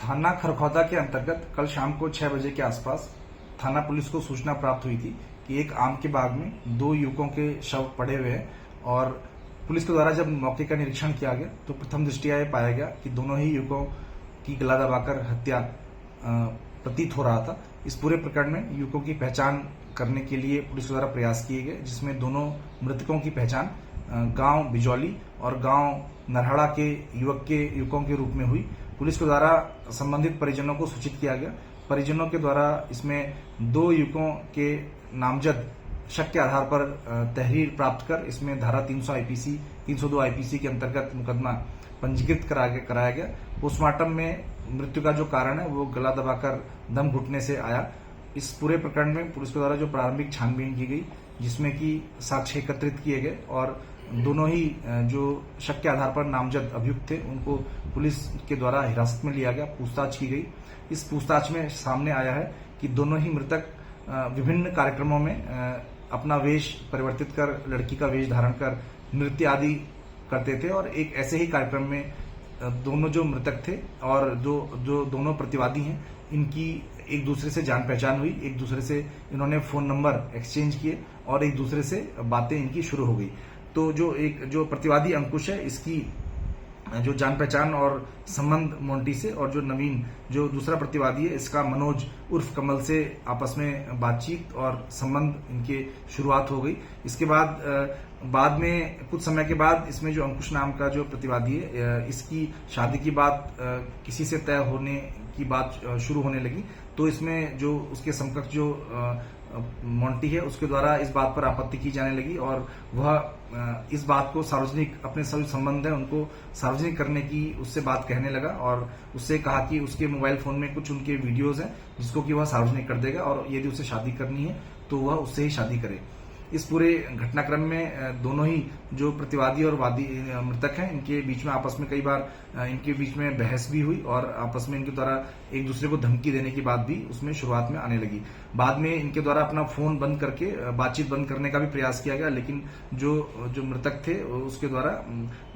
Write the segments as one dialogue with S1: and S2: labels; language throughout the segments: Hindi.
S1: थाना खरखौदा के अंतर्गत कल शाम को 6 बजे के आसपास थाना पुलिस को सूचना प्राप्त हुई थी कि एक आम के बाग में 2 युवकों के शव पड़े हुए हैं। और पुलिस के द्वारा जब मौके का निरीक्षण किया गया तो प्रथम दृष्टया यह पाया गया कि दोनों ही युवकों की गला दबाकर हत्या प्रतीत हो रहा था। इस पूरे प्रकरण में युवकों की पहचान करने के लिए पुलिस द्वारा प्रयास किए गए, जिसमें दोनों मृतकों की पहचान गांव बिजौली और गांव नरहड़ा के युवकों के रूप में हुई। पुलिस के द्वारा संबंधित परिजनों को सूचित किया गया। परिजनों के द्वारा इसमें 2 युवकों के नामजद शक के आधार पर तहरीर प्राप्त कर इसमें धारा 302 आईपीसी के अंतर्गत मुकदमा पंजीकृत कराया गया। पोस्टमार्टम में मृत्यु का जो कारण है वो गला दबाकर दम घुटने से आया। इस पूरे प्रकरण में पुलिस के द्वारा जो प्रारंभिक छानबीन की गई, जिसमें कि साक्ष्य एकत्रित किए गए और दोनों ही जो शक के आधार पर नामजद अभियुक्त थे उनको पुलिस के द्वारा हिरासत में लिया गया, पूछताछ की गई। इस पूछताछ में सामने आया है कि दोनों ही मृतक विभिन्न कार्यक्रमों में अपना वेश परिवर्तित कर, लड़की का वेश धारण कर नृत्य आदि करते थे। और एक ऐसे ही कार्यक्रम में दोनों जो मृतक थे और जो दोनों प्रतिवादी हैं, इनकी एक दूसरे से जान पहचान हुई। एक दूसरे से इन्होंने फोन नंबर एक्सचेंज किए और एक दूसरे से बातें इनकी शुरू हो गई। तो जो प्रतिवादी अंकुश है, इसकी जो जान पहचान और संबंध मोंटी से, और जो नवीन जो दूसरा प्रतिवादी है, इसका मनोज उर्फ कमल से आपस में बातचीत और संबंध इनके शुरुआत हो गई। इसके बाद में कुछ समय के बाद इसमें जो अंकुश नाम का जो प्रतिवादी है, इसकी शादी की बात किसी से तय होने की बात शुरू होने लगी। तो इसमें जो उसके समकक्ष जो मोंटी है, उसके द्वारा इस बात पर आपत्ति की जाने लगी और वह इस बात को सार्वजनिक, अपने सभी संबंध है उनको सार्वजनिक करने की उससे बात कहने लगा और उससे कहा कि उसके मोबाइल फोन में कुछ उनके वीडियोज हैं जिसको कि वह सार्वजनिक कर देगा और यदि उसे शादी करनी है तो वह उससे ही शादी करे। इस पूरे घटनाक्रम में दोनों ही जो प्रतिवादी और वादी मृतक हैं, इनके बीच में आपस में कई बार इनके बीच में बहस भी हुई और आपस में इनके द्वारा एक दूसरे को धमकी देने की बात भी उसमें शुरुआत में आने लगी। बाद में इनके द्वारा अपना फोन बंद करके बातचीत बंद करने का भी प्रयास किया गया, लेकिन जो मृतक थे उसके द्वारा,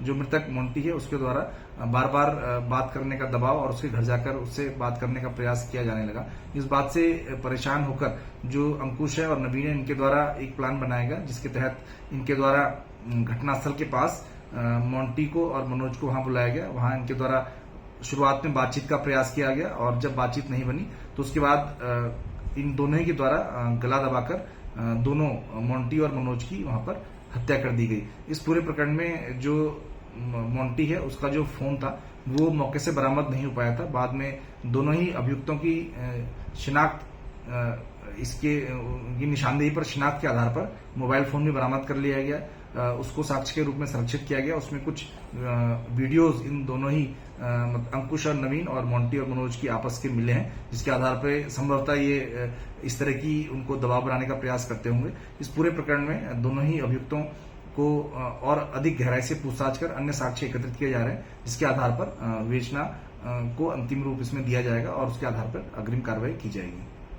S1: जो मृतक मोंटी है उसके द्वारा बार बार बात करने का दबाव और उसके घर जाकर उससे बात करने का प्रयास किया जाने लगा। इस बात से परेशान होकर जो अंकुश है और नवीन है, इनके द्वारा एक प्लान बनाया गया जिसके तहत इनके द्वारा घटनास्थल के पास मोंटी को और मनोज को वहां बुलाया गया। वहां इनके द्वारा शुरुआत में बातचीत का प्रयास किया गया और जब बातचीत नहीं बनी तो उसके बाद इन दोनों ही के द्वारा गला दबाकर दोनों मोंटी और मनोज की वहां पर हत्या कर दी गई। इस पूरे प्रकरण में जो मोंटी है उसका जो फोन था वो मौके से बरामद नहीं हो पाया था। बाद में दोनों ही अभियुक्तों की शिनाख्त, इसके निशानदेही पर शिनाख्त के आधार पर मोबाइल फोन भी बरामद कर लिया गया। उसको साक्ष्य के रूप में संरक्षित किया गया। उसमें कुछ वीडियोज इन दोनों ही अंकुश और नवीन और मोंटी और मनोज की आपस के मिले हैं, जिसके आधार पर संभवतः ये इस तरह की उनको दबाव बनाने का प्रयास करते होंगे। इस पूरे प्रकरण में दोनों ही अभियुक्तों को और अधिक गहराई से पूछताछ कर अन्य साक्ष्य एकत्रित किए जा रहे हैं, जिसके आधार पर विवेचना को अंतिम रूप इसमें दिया जाएगा और उसके आधार पर अग्रिम कार्रवाई की जाएगी।